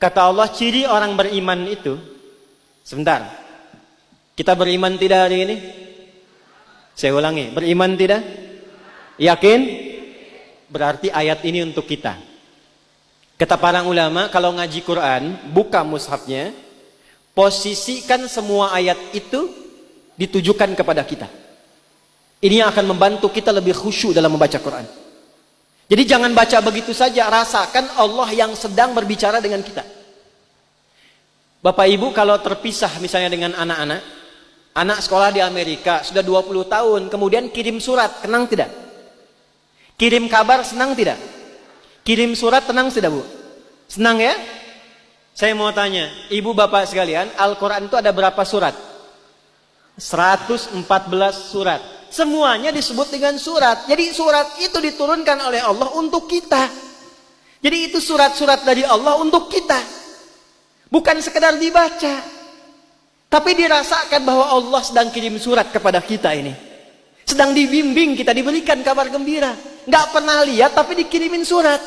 Kata Allah, ciri orang beriman itu, sebentar, kita beriman tidak hari ini? Saya ulangi, beriman tidak? Yakin? Berarti ayat ini untuk kita. Kata para ulama, kalau ngaji Quran, buka mushafnya, posisikan semua ayat itu ditujukan kepada kita. Ini yang akan membantu kita lebih khusyuk dalam membaca Quran. Jadi jangan baca begitu saja, rasakan Allah yang sedang berbicara dengan kita. Bapak Ibu kalau terpisah misalnya dengan anak-anak, anak sekolah di Amerika sudah 20 tahun, kemudian kirim surat, tenang tidak? Kirim kabar, senang tidak? Kirim surat, tenang tidak Bu? Senang ya? Saya mau tanya, ibu bapak sekalian, Al-Quran itu ada berapa surat? 114 surat. Semuanya disebut dengan surat. Jadi surat itu diturunkan oleh Allah untuk kita. Jadi itu surat-surat dari Allah untuk kita. Bukan sekedar dibaca. Tapi dirasakan bahwa Allah sedang kirim surat kepada kita ini. Sedang dibimbing kita, diberikan kabar gembira. Nggak pernah lihat tapi dikirimin surat.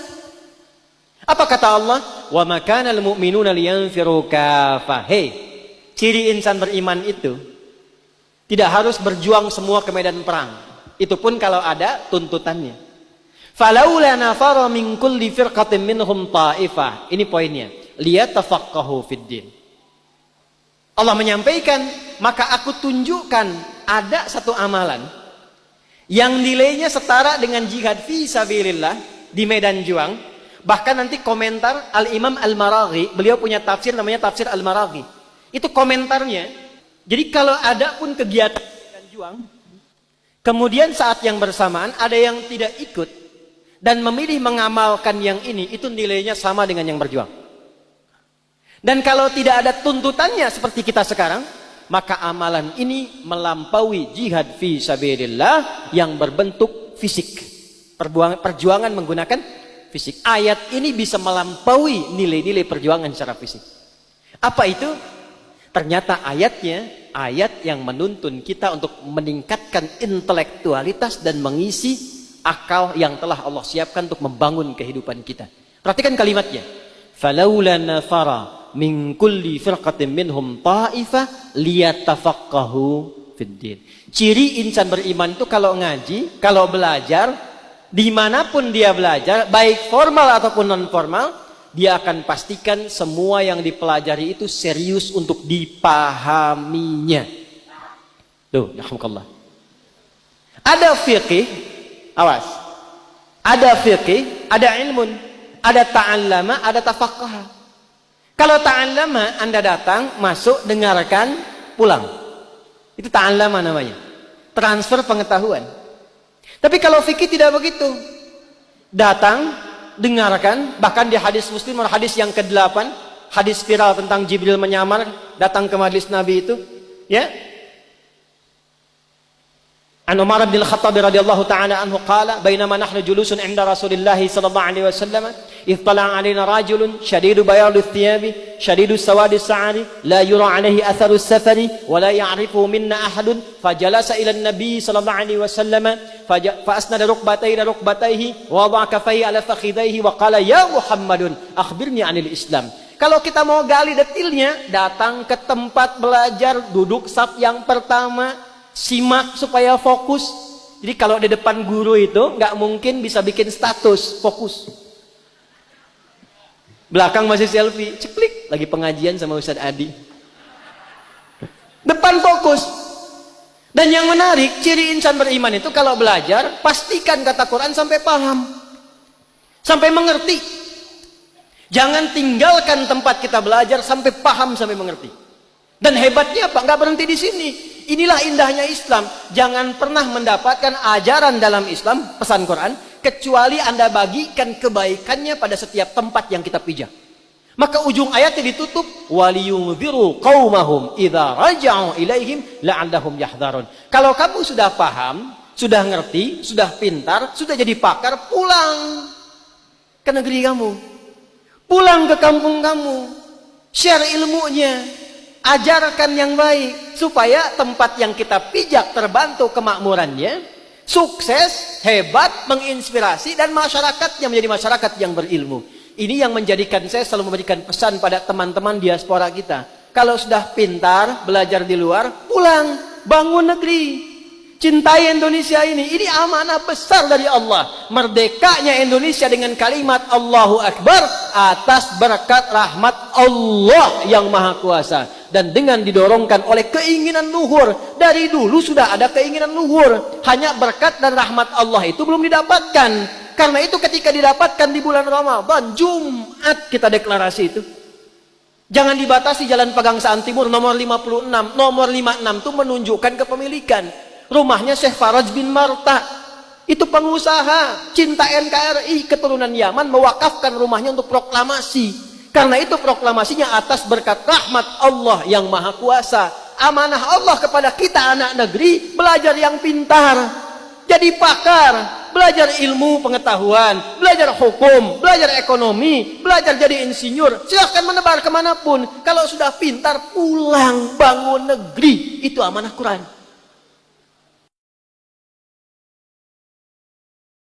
Apa kata Allah? Wa ma kana al-mu'minuna liyanfiru kafah. Hei, ciri insan beriman itu tidak harus berjuang semua ke medan perang. Itu pun kalau ada tuntutannya. Falaula nafara min kulli firqatin minhum ta'ifah. Ini poinnya. Liyatafaqahu fiddin. Allah menyampaikan, maka aku tunjukkan ada satu amalan yang nilainya setara dengan jihad fi sabilillah di medan juang. Bahkan nanti komentar Al-Imam Al-Maraghi, beliau punya tafsir namanya Tafsir Al-Maraghi. Itu komentarnya. Jadi kalau ada pun kegiatan medan juang, kemudian saat yang bersamaan ada yang tidak ikut dan memilih mengamalkan yang ini, itu nilainya sama dengan yang berjuang. Dan kalau tidak ada tuntutannya seperti kita sekarang, maka amalan ini melampaui jihad fi sabilillah yang berbentuk fisik. Perjuangan menggunakan fisik. Ayat ini bisa melampaui nilai-nilai perjuangan secara fisik. Apa itu? Ternyata ayatnya, ayat yang menuntun kita untuk meningkatkan intelektualitas dan mengisi akal yang telah Allah siapkan untuk membangun kehidupan kita. Perhatikan kalimatnya. Falaula nafara min kulli firqatin minhum ta'ifah liyatafaqahu fiddin. Ciri insan beriman itu kalau ngaji, kalau belajar, dimanapun dia belajar, baik formal ataupun non formal, dia akan pastikan semua yang dipelajari itu serius untuk dipahaminya. Tuh, alhamdulillah. Ada fiqih, awas. Ada fiqih, ada ilmun, ada ta'allama, ada tafaqqaha. Kalau ta'allama, Anda datang, masuk, dengarkan, pulang. Itu ta'allama namanya. Transfer pengetahuan. Tapi kalau fikih tidak begitu. Datang, dengarkan, bahkan di hadis Muslim, hadis yang ke-8, hadis viral tentang Jibril menyamar datang ke majelis Nabi itu, ya. An Umar bin Al-Khattab radhiyallahu ta'ala anhu qala, "Bainama nahnu julusun 'inda Rasulillah sallallahu alaihi wasallam, idh tala'a 'alaina rajulun shadidu bayadi thiyabi, shadidu sawadi sa'ari, la yura 'alaihi atharu safari, wa la ya'rifu minna ahadun, fajalasa ila an-nabi sallallahu alaihi wasallam, فأسند ركبتيه إلى ركبتيه ووضع كفيه على فخذيه وقال يا محمد أخبرني عن الإسلام. Kalau kita mau gali detailnya, datang ke tempat belajar, duduk saf yang pertama, simak supaya fokus. Jadi kalau di depan guru itu nggak mungkin bisa bikin status, fokus. Belakang masih selfie, ceplik lagi pengajian sama Ustadz Adi. Depan fokus. Dan yang menarik, ciri insan beriman itu kalau belajar, pastikan kata Quran sampai paham. Sampai mengerti. Jangan tinggalkan tempat kita belajar sampai paham, sampai mengerti. Dan hebatnya apa? Nggak berhenti di sini. Inilah indahnya Islam. Jangan pernah mendapatkan ajaran dalam Islam, pesan Quran, kecuali Anda bagikan kebaikannya pada setiap tempat yang kita pijak. Maka ujung ayatnya ditutup, waliyunziru qaumahum idza raja'u ilaihim la'allahum yahdharun. Kalau kamu sudah paham, sudah ngerti, sudah pintar, sudah jadi pakar, pulang ke negeri kamu. Pulang ke kampung kamu. Share ilmunya, ajarkan yang baik supaya tempat yang kita pijak terbantu kemakmurannya, sukses, hebat, menginspirasi dan masyarakatnya menjadi masyarakat yang berilmu. Ini yang menjadikan saya selalu memberikan pesan pada teman-teman diaspora kita. Kalau sudah pintar, belajar di luar, pulang, bangun negeri. Cintai Indonesia ini. Ini amanah besar dari Allah. Merdekanya Indonesia dengan kalimat Allahu Akbar atas berkat rahmat Allah yang Maha Kuasa. Dan dengan didorongkan oleh keinginan luhur. Dari dulu sudah ada keinginan luhur. Hanya berkat dan rahmat Allah itu belum didapatkan. Karena itu ketika didapatkan di bulan Ramadan, Jumat kita deklarasi itu. Jangan dibatasi Jalan Pegangsaan Timur nomor 56. Nomor 56 itu menunjukkan kepemilikan. Rumahnya Syekh Faraj bin Marta. Itu pengusaha, cinta NKRI, keturunan Yaman, mewakafkan rumahnya untuk proklamasi. Karena itu proklamasinya atas berkat rahmat Allah yang Maha Kuasa. Amanah Allah kepada kita anak negeri, belajar yang pintar. Jadi pakar, belajar ilmu pengetahuan, belajar hukum, belajar ekonomi, belajar jadi insinyur. Silahkan menebar kemanapun. Kalau sudah pintar, pulang, bangun negeri. Itu amanah Quran.